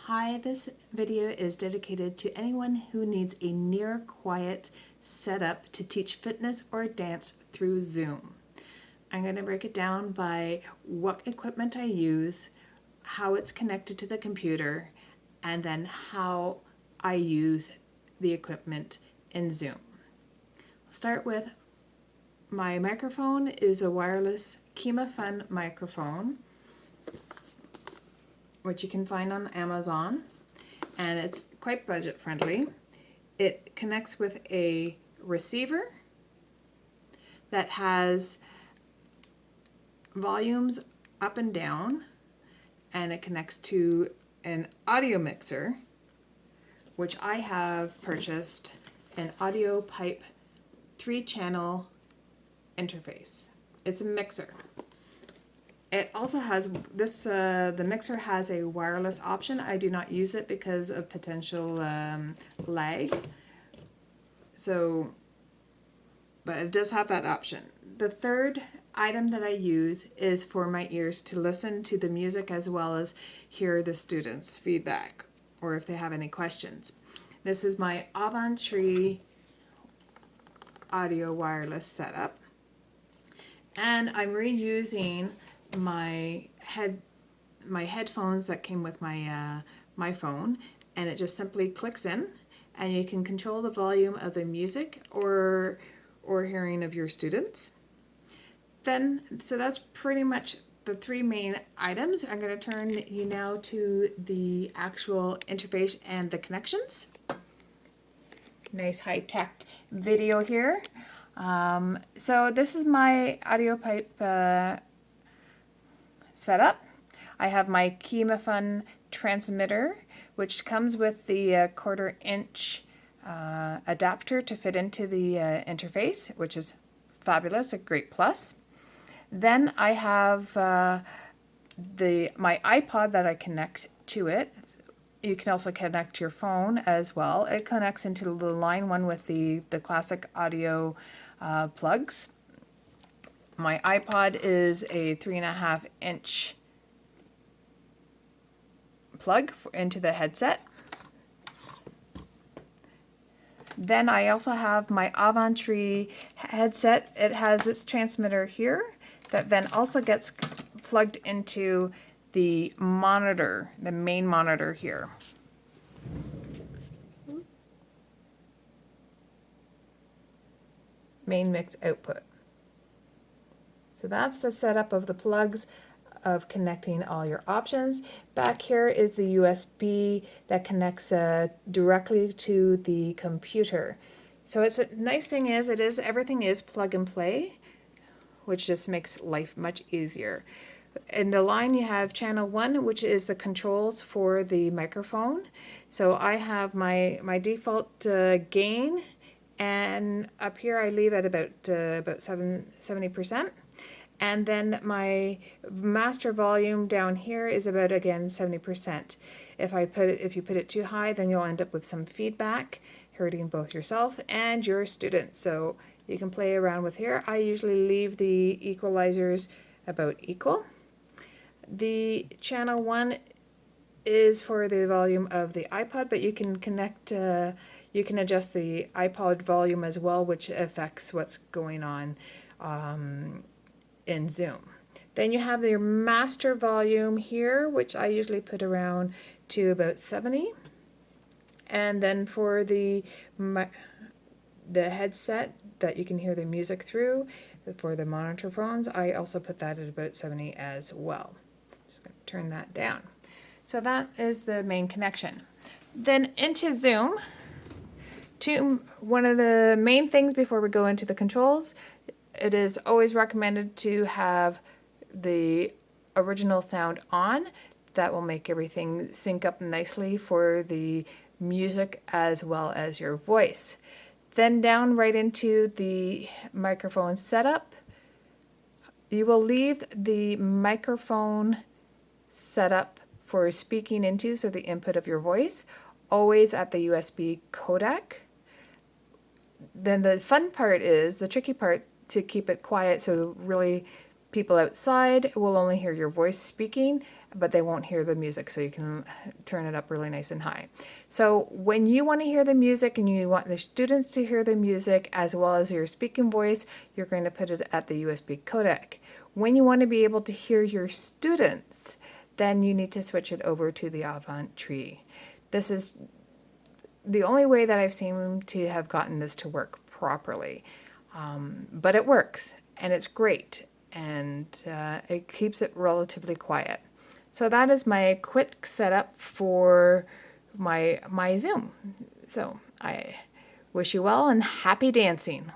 Hi, this video is dedicated to anyone who needs a near quiet setup to teach fitness or dance through Zoom. I'm going to break it down by what equipment I use, how it's connected to the computer, and then how I use the equipment in Zoom. I'll start with my microphone is a wireless Kimafun microphone, which you can find on Amazon, and it's quite budget friendly. It connects with a receiver that has volumes up and down, and it connects to an audio mixer, which I have purchased an Audiopipe 3-channel interface. It's a mixer. It also has this, the mixer has a wireless option. I do not use it because of potential lag. But it does have that option. The third item that I use is for my ears to listen to the music as well as hear the students' feedback or if they have any questions. This is my Avantree audio wireless setup. And I'm reusing my headphones that came with my phone, and it just simply clicks in, and you can control the volume of the music or hearing of your students. So that's pretty much the three main items. I'm going to turn you now to the actual interface and the connections. Nice high-tech video here. So this is my Audiopipe setup. I have my Kimafun transmitter, which comes with the 1/4-inch adapter to fit into the interface, which is fabulous, a great plus. Then I have my iPod that I connect to it. You can also connect your phone as well. It connects into the line one with the classic audio plugs. My iPod is a 3.5-inch plug into the headset. Then I also have my Avantree headset. It has its transmitter here that then also gets plugged into the monitor, the main monitor here. Main mix output. So that's the setup of the plugs of connecting all your options. Back here is the USB that connects directly to the computer. So it's a nice thing is everything is plug and play, which just makes life much easier. In the line you have channel 1, which is the controls for the microphone. So I have my default gain, and up here I leave at about 70%. And then my master volume down here is about, again, 70%. If you put it too high, then you'll end up with some feedback, hurting both yourself and your students. So you can play around with here. I usually leave the equalizers about equal. The channel 1 is for the volume of the iPod, but you can you can adjust the iPod volume as well, which affects what's going on in Zoom. Then you have your master volume here, which I usually put around to about 70. And then for the headset that you can hear the music through, for the monitor phones, I also put that at about 70 as well. Just going to turn that down. So that is the main connection. Then into Zoom, one of the main things before we go into the controls, it is always recommended to have the original sound on. That will make everything sync up nicely for the music as well as your voice. Then down right into the microphone setup, you will leave the microphone setup for speaking into, so the input of your voice, always at the USB codec. Then the fun part is, the tricky part, to keep it quiet so really people outside will only hear your voice speaking, but they won't hear the music, so you can turn it up really nice and high. So when you want to hear the music and you want the students to hear the music as well as your speaking voice, you're going to put it at the USB codec. When you want to be able to hear your students, then you need to switch it over to the Avantree. This is the only way that I've seen to have gotten this to work properly. But it works, and it's great, and it keeps it relatively quiet. So that is my quick setup for my Zoom. So I wish you well and happy dancing.